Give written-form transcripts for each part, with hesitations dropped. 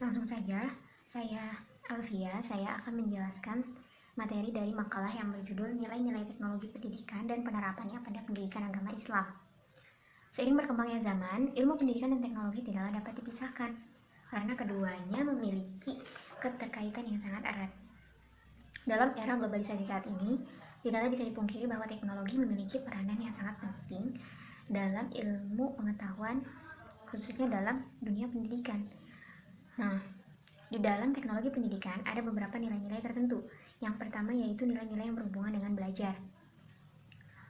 langsung saja, saya Alvia, saya akan menjelaskan materi dari makalah yang berjudul Nilai-nilai Teknologi Pendidikan dan Penerapannya pada Pendidikan Agama Islam. Seiring berkembangnya zaman, ilmu pendidikan dan teknologi tidaklah dapat dipisahkan, karena keduanya memiliki keterkaitan yang sangat erat. Dalam era globalisasi saat ini, tidaklah bisa dipungkiri bahwa teknologi memiliki peranan yang sangat penting dalam ilmu pengetahuan, khususnya dalam dunia pendidikan. Nah, di dalam teknologi pendidikan ada beberapa nilai-nilai tertentu. Yang pertama yaitu nilai-nilai yang berhubungan dengan belajar.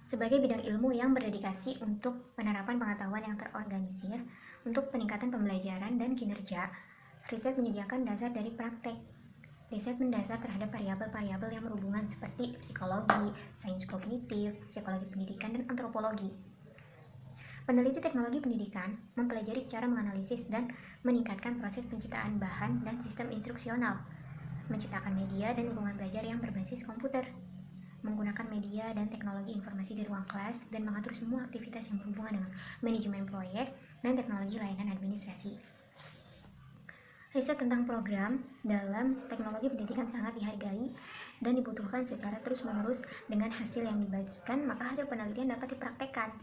Sebagai bidang ilmu yang berdedikasi untuk penerapan pengetahuan yang terorganisir untuk peningkatan pembelajaran dan kinerja, riset menyediakan dasar dari praktek. Riset mendasar terhadap variabel-variabel yang berhubungan seperti psikologi, sains kognitif, psikologi pendidikan, dan antropologi. Peneliti teknologi pendidikan mempelajari cara menganalisis dan meningkatkan proses penciptaan bahan dan sistem instruksional, menciptakan media dan lingkungan belajar yang berbasis komputer, menggunakan media dan teknologi informasi di ruang kelas, dan mengatur semua aktivitas yang berhubungan dengan manajemen proyek dan teknologi layanan administrasi. Riset tentang program dalam teknologi pendidikan sangat dihargai dan dibutuhkan secara terus-menerus. Dengan hasil yang dibagikan, maka hasil penelitian dapat dipraktekkan.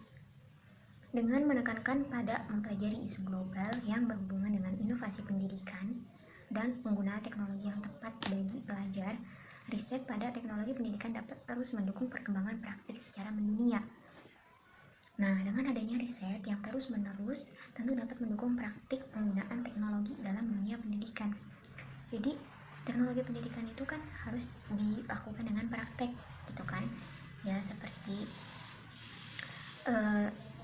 Dengan menekankan pada mempelajari isu global yang berhubungan dengan inovasi pendidikan dan penggunaan teknologi yang tepat bagi pelajar, riset pada teknologi pendidikan dapat terus mendukung perkembangan praktik secara mendunia. Nah, dengan adanya riset yang terus-menerus, tentu dapat mendukung praktik penggunaan teknologi dalam dunia pendidikan. Jadi, teknologi pendidikan itu kan harus dilakukan dengan praktek, gitu kan? Ya, seperti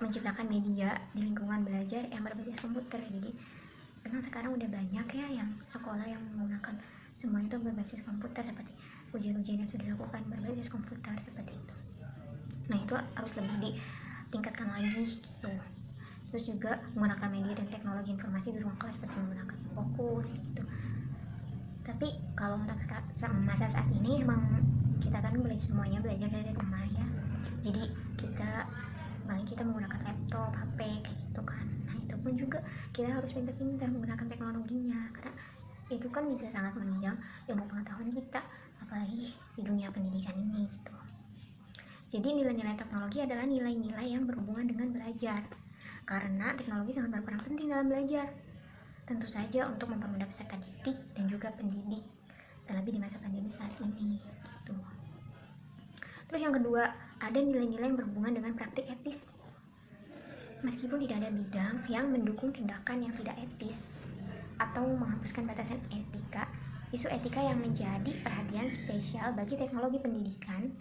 menciptakan media di lingkungan belajar yang berbasis komputer. Jadi memang sekarang udah banyak ya yang sekolah yang menggunakan semua itu berbasis komputer, seperti ujian-ujian yang sudah dilakukan berbasis komputer seperti itu. Nah, itu harus lebih ditingkatkan lagi gitu. Terus juga menggunakan media dan teknologi informasi di ruang kelas seperti menggunakan fokus gitu. Tapi kalau untuk masa saat ini emang kita kan semuanya belajar dari rumah ya. Jadi paling kita menggunakan laptop, HP kayak gitu kan. Nah, itu pun juga kita harus pintar-pintar menggunakan teknologinya, karena itu kan bisa sangat menunjang ilmu pengetahuan kita, apalagi di dunia pendidikan ini gitu. Jadi nilai-nilai teknologi adalah nilai-nilai yang berhubungan dengan belajar, karena teknologi sangat berperan penting dalam belajar. Tentu saja untuk mempermudah peserta didik dan juga pendidik, terlebih di masa pandemi saat ini gitu. Terus yang kedua, ada nilai-nilai yang berhubungan dengan praktik etis. Meskipun tidak ada bidang yang mendukung tindakan yang tidak etis atau menghapuskan batasan etika, isu etika yang menjadi perhatian spesial bagi teknologi pendidikan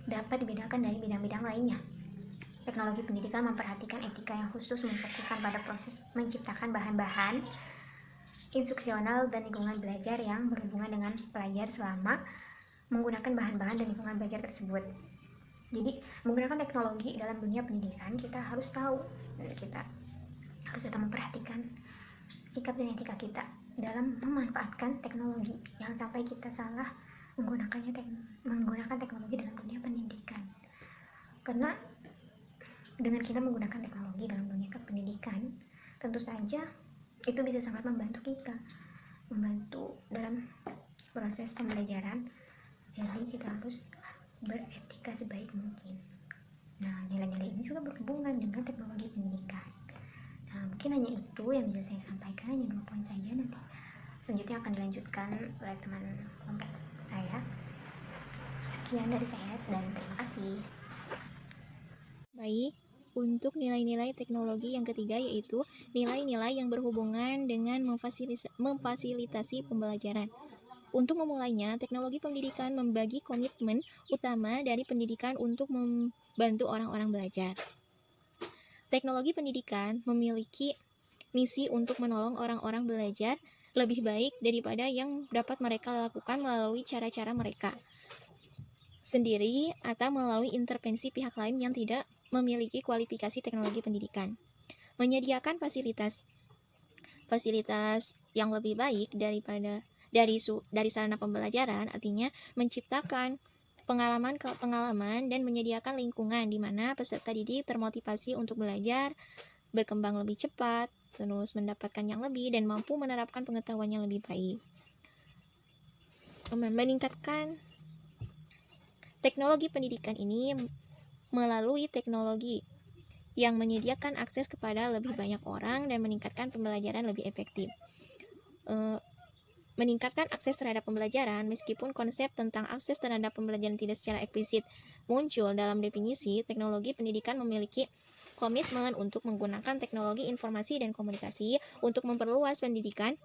dapat dibedakan dari bidang-bidang lainnya. Teknologi pendidikan memperhatikan etika yang khusus, memfokuskan pada proses menciptakan bahan-bahan instruksional dan lingkungan belajar yang berhubungan dengan pelajar selama menggunakan bahan-bahan dan lingkungan belajar tersebut. Jadi menggunakan teknologi dalam dunia pendidikan, kita harus tahu, kita harus tetap memperhatikan sikap dan etika kita dalam memanfaatkan teknologi. Jangan sampai kita salah menggunakan teknologi dalam dunia pendidikan. Karena dengan kita menggunakan teknologi dalam dunia pendidikan, tentu saja itu bisa sangat membantu kita, membantu dalam proses pembelajaran. Jadi kita harus beretika sebaik mungkin. Nah, nilai-nilai ini juga berhubungan dengan teknologi pendidikan. Nah, mungkin hanya itu yang bisa saya sampaikan, hanya 2 poin saja. Nanti selanjutnya akan dilanjutkan oleh teman kelompok saya. Sekian dari saya dan terima kasih. Baik, untuk nilai-nilai teknologi yang ketiga yaitu nilai-nilai yang berhubungan dengan memfasilitasi pembelajaran. Untuk memulainya, teknologi pendidikan membagi komitmen utama dari pendidikan untuk membantu orang-orang belajar. Teknologi pendidikan memiliki misi untuk menolong orang-orang belajar lebih baik daripada yang dapat mereka lakukan melalui cara-cara mereka sendiri atau melalui intervensi pihak lain yang tidak memiliki kualifikasi teknologi pendidikan. Menyediakan fasilitas yang lebih baik dari sarana pembelajaran, artinya menciptakan pengalaman dan menyediakan lingkungan di mana peserta didik termotivasi untuk belajar, berkembang lebih cepat, terus mendapatkan yang lebih, dan mampu menerapkan pengetahuannya lebih baik. Meningkatkan teknologi pendidikan ini melalui teknologi yang menyediakan akses kepada lebih banyak orang dan meningkatkan pembelajaran lebih efektif. Meningkatkan akses terhadap pembelajaran, meskipun konsep tentang akses terhadap pembelajaran tidak secara eksplisit muncul dalam definisi, teknologi pendidikan memiliki komitmen untuk menggunakan teknologi informasi dan komunikasi untuk memperluas pendidikan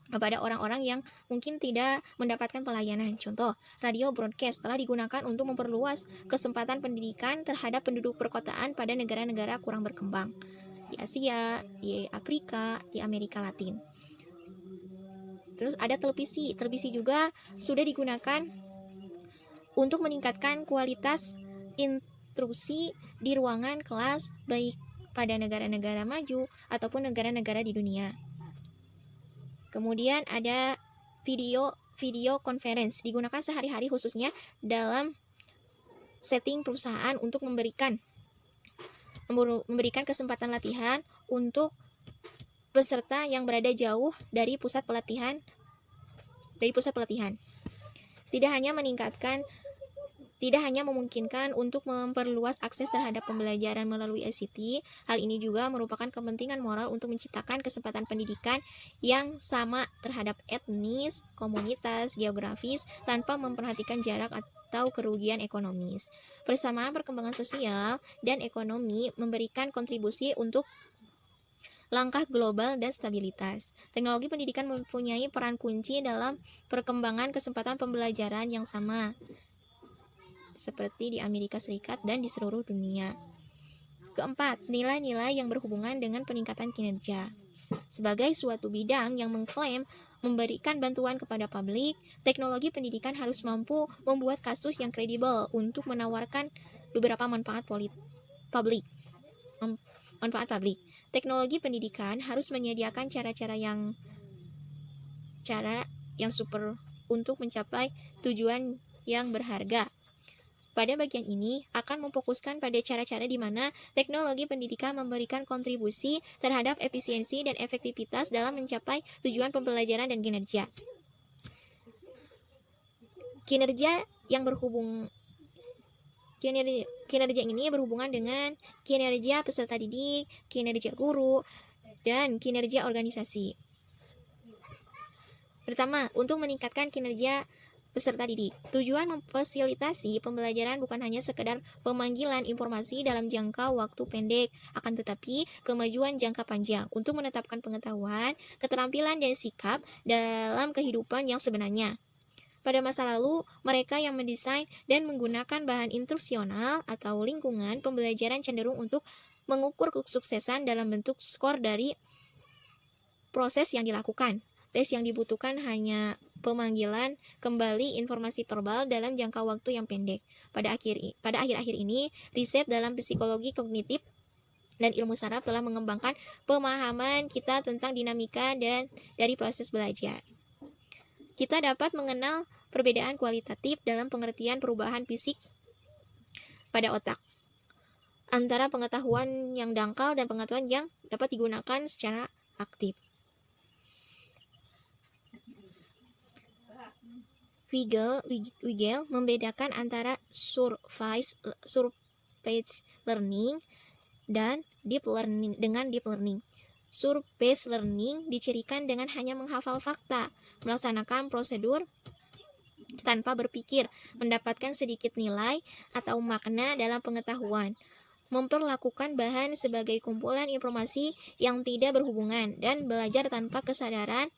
kepada orang-orang yang mungkin tidak mendapatkan pelayanan. Contoh, radio broadcast telah digunakan untuk memperluas kesempatan pendidikan terhadap penduduk perkotaan pada negara-negara kurang berkembang, di Asia, di Afrika, di Amerika Latin. Terus ada televisi. Televisi juga sudah digunakan untuk meningkatkan kualitas instruksi di ruangan kelas, baik pada negara-negara maju ataupun negara-negara di dunia. Kemudian ada video conference, digunakan sehari-hari khususnya dalam setting perusahaan untuk memberikan kesempatan latihan untuk peserta yang berada jauh dari pusat pelatihan. Tidak hanya memungkinkan untuk memperluas akses terhadap pembelajaran melalui ICT, hal ini juga merupakan kepentingan moral untuk menciptakan kesempatan pendidikan yang sama terhadap etnis, komunitas, geografis, tanpa memperhatikan jarak atau kerugian ekonomis. Persamaan perkembangan sosial dan ekonomi memberikan kontribusi untuk langkah global dan stabilitas. Teknologi pendidikan mempunyai peran kunci dalam perkembangan kesempatan pembelajaran yang sama, seperti di Amerika Serikat dan di seluruh dunia. Keempat, nilai-nilai yang berhubungan dengan peningkatan kinerja. Sebagai suatu bidang yang mengklaim memberikan bantuan kepada publik, teknologi pendidikan harus mampu membuat kasus yang kredibel untuk menawarkan beberapa manfaat publik. Teknologi pendidikan harus menyediakan cara yang super untuk mencapai tujuan yang berharga. Pada bagian ini akan memfokuskan pada cara-cara di mana teknologi pendidikan memberikan kontribusi terhadap efisiensi dan efektivitas dalam mencapai tujuan pembelajaran dan kinerja. Kinerja ini berhubungan dengan kinerja peserta didik, kinerja guru, dan kinerja organisasi. Pertama, untuk meningkatkan kinerja peserta didik. Tujuan memfasilitasi pembelajaran bukan hanya sekedar pemanggilan informasi dalam jangka waktu pendek, akan tetapi kemajuan jangka panjang untuk menetapkan pengetahuan, keterampilan, dan sikap dalam kehidupan yang sebenarnya. Pada masa lalu, mereka yang mendesain dan menggunakan bahan instruksional atau lingkungan pembelajaran cenderung untuk mengukur kesuksesan dalam bentuk skor dari proses yang dilakukan. Tes yang dibutuhkan hanya pemanggilan kembali informasi verbal dalam jangka waktu yang pendek. Pada akhir-akhir ini, riset dalam psikologi kognitif dan ilmu saraf telah mengembangkan pemahaman kita tentang dinamika dan dari proses belajar. Kita dapat mengenal perbedaan kualitatif dalam pengertian perubahan fisik pada otak antara pengetahuan yang dangkal dan pengetahuan yang dapat digunakan secara aktif. Weigel membedakan antara surface learning dan deep learning. Surface learning dicirikan dengan hanya menghafal fakta, melaksanakan prosedur tanpa berpikir, mendapatkan sedikit nilai atau makna dalam pengetahuan, memperlakukan bahan sebagai kumpulan informasi yang tidak berhubungan, dan belajar tanpa kesadaran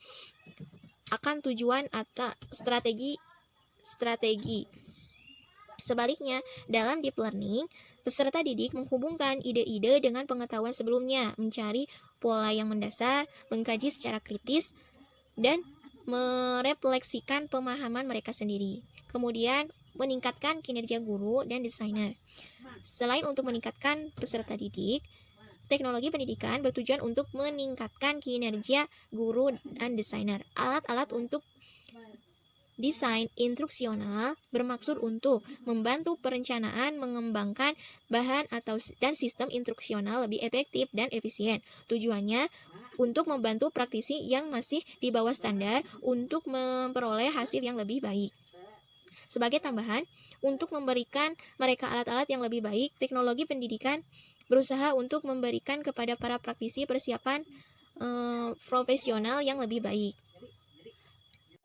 akan tujuan atau strategi. Sebaliknya, dalam deep learning, peserta didik menghubungkan ide-ide dengan pengetahuan sebelumnya, mencari pola yang mendasar, mengkaji secara kritis, dan merefleksikan pemahaman mereka sendiri. Kemudian, meningkatkan kinerja guru dan desainer. Selain untuk meningkatkan peserta didik, teknologi pendidikan bertujuan untuk meningkatkan kinerja guru dan desainer. Alat-alat untuk desain instruksional bermaksud untuk membantu perencanaan mengembangkan bahan dan sistem instruksional lebih efektif dan efisien. Tujuannya untuk membantu praktisi yang masih di bawah standar untuk memperoleh hasil yang lebih baik. Sebagai tambahan, untuk memberikan mereka alat-alat yang lebih baik, teknologi pendidikan berusaha untuk memberikan kepada para praktisi persiapan profesional yang lebih baik.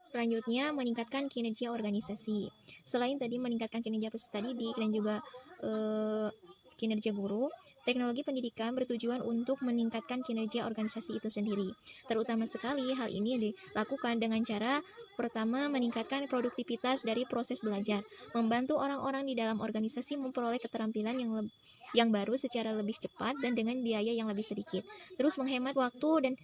Selanjutnya, meningkatkan kinerja organisasi. Selain tadi meningkatkan kinerja peserta didik dan juga kinerja guru, teknologi pendidikan bertujuan untuk meningkatkan kinerja organisasi itu sendiri. Terutama sekali hal ini dilakukan dengan cara pertama, meningkatkan produktivitas dari proses belajar, membantu orang-orang di dalam organisasi memperoleh keterampilan yang baru secara lebih cepat dan dengan biaya yang lebih sedikit. Terus menghemat waktu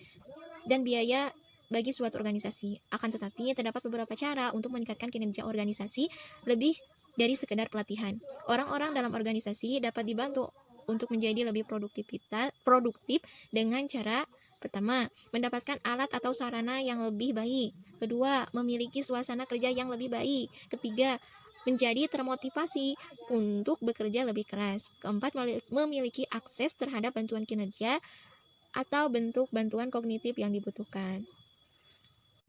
dan biaya bagi suatu organisasi. Akan tetapi, terdapat beberapa cara untuk meningkatkan kinerja organisasi lebih dari sekedar pelatihan. Orang-orang dalam organisasi dapat dibantu untuk menjadi lebih produktif dengan cara pertama, mendapatkan alat atau sarana yang lebih baik. Kedua, memiliki suasana kerja yang lebih baik. Ketiga, menjadi termotivasi untuk bekerja lebih keras. Keempat, memiliki akses terhadap bantuan kinerja atau bentuk bantuan kognitif yang dibutuhkan.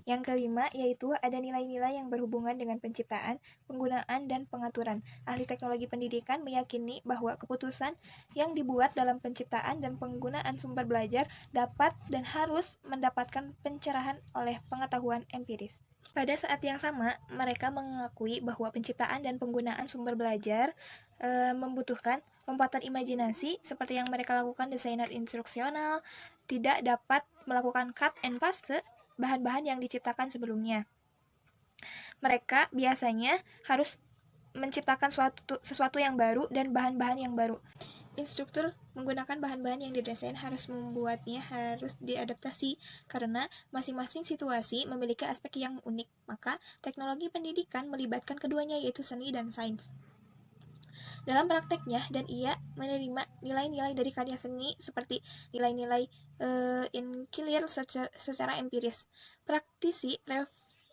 Yang kelima, yaitu ada nilai-nilai yang berhubungan dengan penciptaan, penggunaan, dan pengaturan. Ahli teknologi pendidikan meyakini bahwa keputusan yang dibuat dalam penciptaan dan penggunaan sumber belajar dapat dan harus mendapatkan pencerahan oleh pengetahuan empiris. Pada saat yang sama, mereka mengakui bahwa penciptaan dan penggunaan sumber belajar membutuhkan lompatan imajinasi seperti yang mereka lakukan desainer instruksional, tidak dapat melakukan cut and paste bahan-bahan yang diciptakan sebelumnya. Mereka biasanya harus menciptakan sesuatu yang baru dan bahan-bahan yang baru. Instruktur menggunakan bahan-bahan yang didesain harus membuatnya harus diadaptasi karena masing-masing situasi memiliki aspek yang unik. Maka, teknologi pendidikan melibatkan keduanya yaitu seni dan sains. Dalam prakteknya, dan ia menerima nilai-nilai dari karya seni seperti nilai-nilai clear secara empiris. Praktisi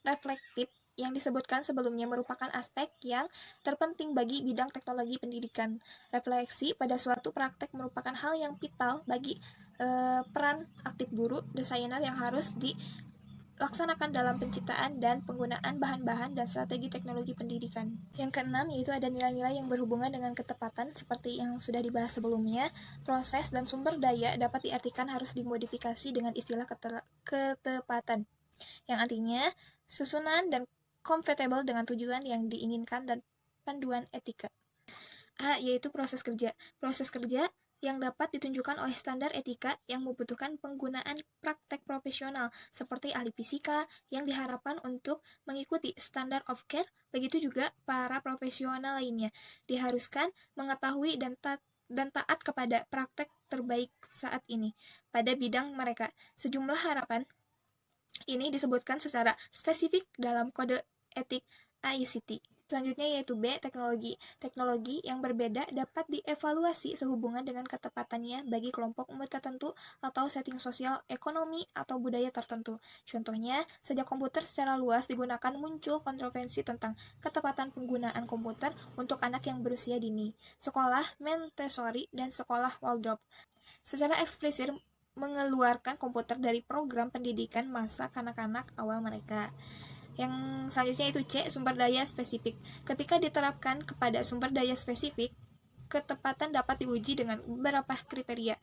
reflektif yang disebutkan sebelumnya merupakan aspek yang terpenting bagi bidang teknologi pendidikan. Refleksi pada suatu praktek merupakan hal yang vital bagi peran aktif guru, desainer yang harus dilaksanakan dalam penciptaan dan penggunaan bahan-bahan dan strategi teknologi pendidikan. Yang keenam yaitu ada nilai-nilai yang berhubungan dengan ketepatan seperti yang sudah dibahas sebelumnya. Proses dan sumber daya dapat diartikan harus dimodifikasi dengan istilah ketepatan, yang artinya susunan dan compatible dengan tujuan yang diinginkan dan panduan etika. A, yaitu proses kerja. Proses kerja yang dapat ditunjukkan oleh standar etika yang membutuhkan penggunaan praktek profesional seperti ahli fisika yang diharapkan untuk mengikuti standar of care. Begitu juga para profesional lainnya diharuskan mengetahui dan taat kepada praktek terbaik saat ini pada bidang mereka. Sejumlah harapan ini disebutkan secara spesifik dalam kode etik ICT. Selanjutnya yaitu B, teknologi. Teknologi yang berbeda dapat dievaluasi sehubungan dengan ketepatannya bagi kelompok umur tertentu atau setting sosial, ekonomi, atau budaya tertentu. Contohnya, sejak komputer secara luas digunakan muncul kontroversi tentang ketepatan penggunaan komputer untuk anak yang berusia dini. Sekolah Montessori dan sekolah Waldorf secara eksplisit mengeluarkan komputer dari program pendidikan masa kanak-kanak awal mereka. Yang selanjutnya itu C, sumber daya spesifik. Ketika diterapkan kepada sumber daya spesifik, ketepatan dapat diuji dengan beberapa kriteria.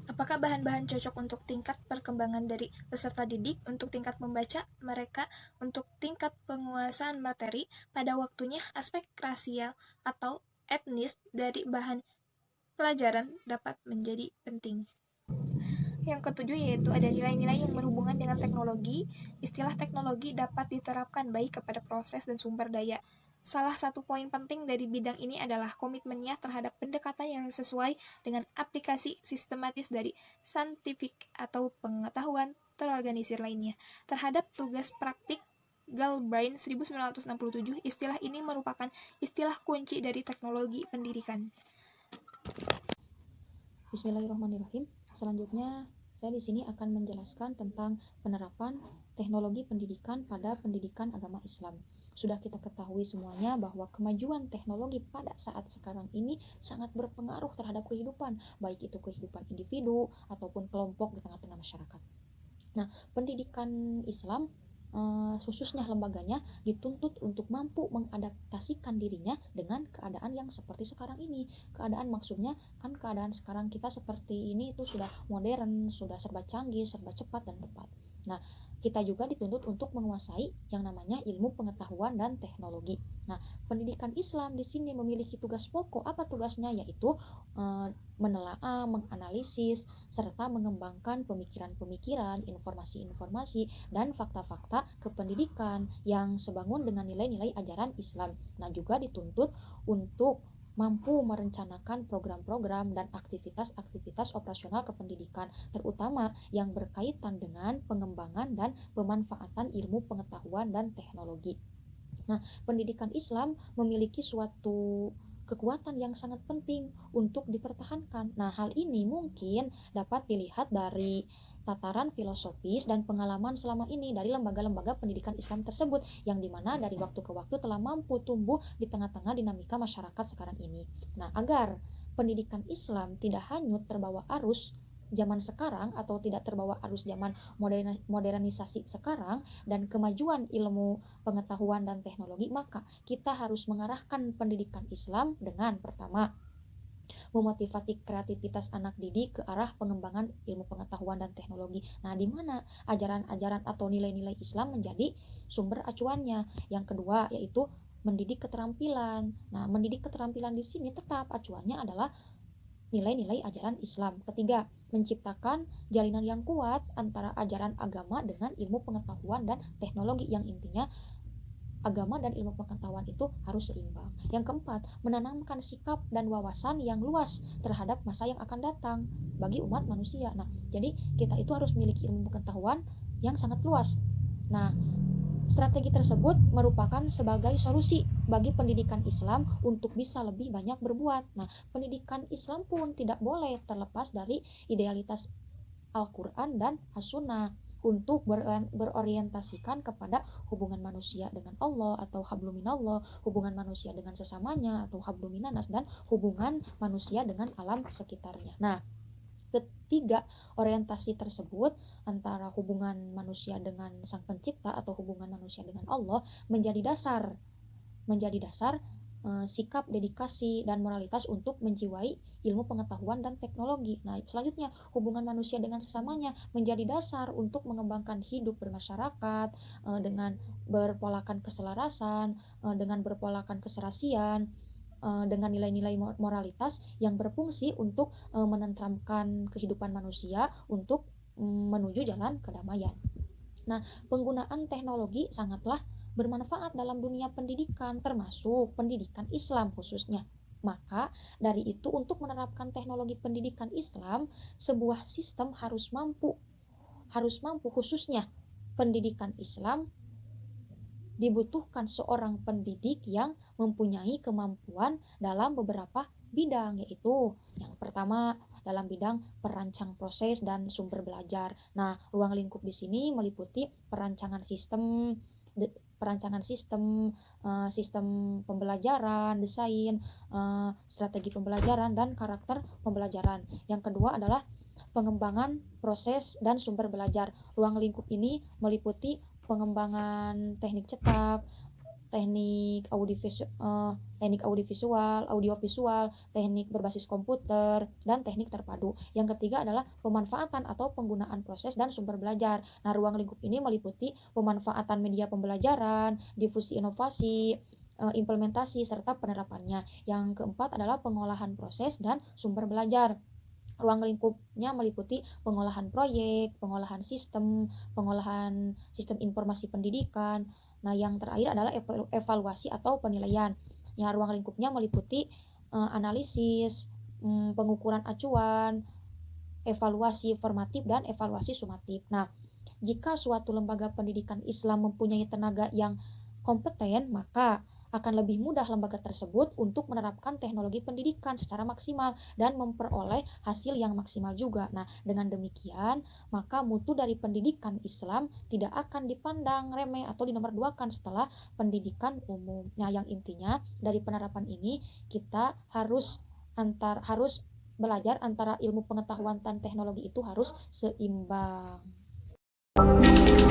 Apakah bahan-bahan cocok untuk tingkat perkembangan dari peserta didik, untuk tingkat membaca mereka, untuk tingkat penguasaan materi, pada waktunya aspek rasial atau etnis dari bahan pelajaran dapat menjadi penting. Yang ketujuh yaitu ada nilai-nilai yang berhubungan dengan teknologi. Istilah teknologi dapat diterapkan baik kepada proses dan sumber daya. Salah satu poin penting dari bidang ini adalah komitmennya terhadap pendekatan yang sesuai dengan aplikasi sistematis dari saintifik atau pengetahuan terorganisir lainnya. Terhadap tugas praktik Galbraith 1967, istilah ini merupakan istilah kunci dari teknologi pendidikan. Bismillahirrahmanirrahim. Selanjutnya, saya di sini akan menjelaskan tentang penerapan teknologi pendidikan pada pendidikan agama Islam. Sudah kita ketahui semuanya bahwa kemajuan teknologi pada saat sekarang ini sangat berpengaruh terhadap kehidupan, baik itu kehidupan individu ataupun kelompok di tengah-tengah masyarakat. Nah, pendidikan Islam khususnya lembaganya dituntut untuk mampu mengadaptasikan dirinya dengan keadaan yang seperti sekarang ini. Keadaan maksudnya kan keadaan sekarang kita seperti ini itu sudah modern, sudah serba canggih, serba cepat dan tepat. Nah, kita juga dituntut untuk menguasai yang namanya ilmu pengetahuan dan teknologi. Nah, pendidikan Islam di sini memiliki tugas pokok. Apa tugasnya? Yaitu menelaah, menganalisis, serta mengembangkan pemikiran-pemikiran, informasi-informasi, dan fakta-fakta kependidikan yang sebangun dengan nilai-nilai ajaran Islam. Nah, juga dituntut untuk mampu merencanakan program-program dan aktivitas-aktivitas operasional kependidikan, terutama yang berkaitan dengan pengembangan dan pemanfaatan ilmu pengetahuan dan teknologi. Nah, pendidikan Islam memiliki suatu kekuatan yang sangat penting untuk dipertahankan. Nah, hal ini mungkin dapat dilihat dari tataran filosofis dan pengalaman selama ini dari lembaga-lembaga pendidikan Islam tersebut, yang dimana dari waktu ke waktu telah mampu tumbuh di tengah-tengah dinamika masyarakat sekarang ini. Nah, agar pendidikan Islam tidak hanyut terbawa arus zaman sekarang atau tidak terbawa arus zaman modernisasi sekarang dan kemajuan ilmu pengetahuan dan teknologi, maka kita harus mengarahkan pendidikan Islam dengan pertama, memotivasi kreativitas anak didik ke arah pengembangan ilmu pengetahuan dan teknologi. Nah, di mana ajaran-ajaran atau nilai-nilai Islam menjadi sumber acuannya. Yang kedua yaitu mendidik keterampilan. Nah, mendidik keterampilan di sini tetap acuannya adalah nilai-nilai ajaran Islam. Ketiga, menciptakan jalinan yang kuat antara ajaran agama dengan ilmu pengetahuan dan teknologi, yang intinya agama dan ilmu pengetahuan itu harus seimbang. Yang keempat, menanamkan sikap dan wawasan yang luas terhadap masa yang akan datang bagi umat manusia. Nah, jadi kita itu harus memiliki ilmu pengetahuan yang sangat luas. Nah, strategi tersebut merupakan sebagai solusi bagi pendidikan Islam untuk bisa lebih banyak berbuat. Nah, pendidikan Islam pun tidak boleh terlepas dari idealitas Al-Quran dan As-Sunnah untuk berorientasikan kepada hubungan manusia dengan Allah atau habluminallah, hubungan manusia dengan sesamanya atau habluminanas, dan hubungan manusia dengan alam sekitarnya. Nah, ketiga orientasi tersebut antara hubungan manusia dengan Sang Pencipta atau hubungan manusia dengan Allah menjadi dasar sikap, dedikasi, dan moralitas untuk menjiwai ilmu pengetahuan dan teknologi. Nah, selanjutnya hubungan manusia dengan sesamanya menjadi dasar untuk mengembangkan hidup bermasyarakat dengan berpolakan keselarasan, dengan berpolakan keserasian, dengan nilai-nilai moralitas yang berfungsi untuk menenteramkan kehidupan manusia untuk menuju jalan kedamaian. Nah, penggunaan teknologi sangatlah bermanfaat dalam dunia pendidikan, termasuk pendidikan Islam khususnya. Maka dari itu, untuk menerapkan teknologi pendidikan Islam, sebuah sistem harus mampu khususnya pendidikan Islam dibutuhkan seorang pendidik yang mempunyai kemampuan dalam beberapa bidang, yaitu yang pertama dalam bidang perancang proses dan sumber belajar. Nah, ruang lingkup di sini meliputi sistem pembelajaran, desain, strategi pembelajaran, dan karakter pembelajaran. Yang kedua adalah pengembangan proses dan sumber belajar. Ruang lingkup ini meliputi pengembangan teknik cetak, audiovisual, teknik berbasis komputer, dan teknik terpadu. Yang ketiga adalah pemanfaatan atau penggunaan proses dan sumber belajar. Nah, ruang lingkup ini meliputi pemanfaatan media pembelajaran, difusi inovasi, implementasi, serta penerapannya. Yang keempat adalah pengolahan proses dan sumber belajar. Ruang lingkupnya meliputi pengolahan proyek, pengolahan sistem informasi pendidikan. Nah, yang terakhir adalah evaluasi atau penilaian. Ya, ruang lingkupnya meliputi analisis, pengukuran acuan, evaluasi formatif, dan evaluasi sumatif. Nah, jika suatu lembaga pendidikan Islam mempunyai tenaga yang kompeten, maka akan lebih mudah lembaga tersebut untuk menerapkan teknologi pendidikan secara maksimal dan memperoleh hasil yang maksimal juga. Nah, dengan demikian, maka mutu dari pendidikan Islam tidak akan dipandang remeh atau dinomorduakan setelah pendidikan umum. Nah, yang intinya dari penerapan ini kita harus belajar antara ilmu pengetahuan dan teknologi itu harus seimbang. Thank you.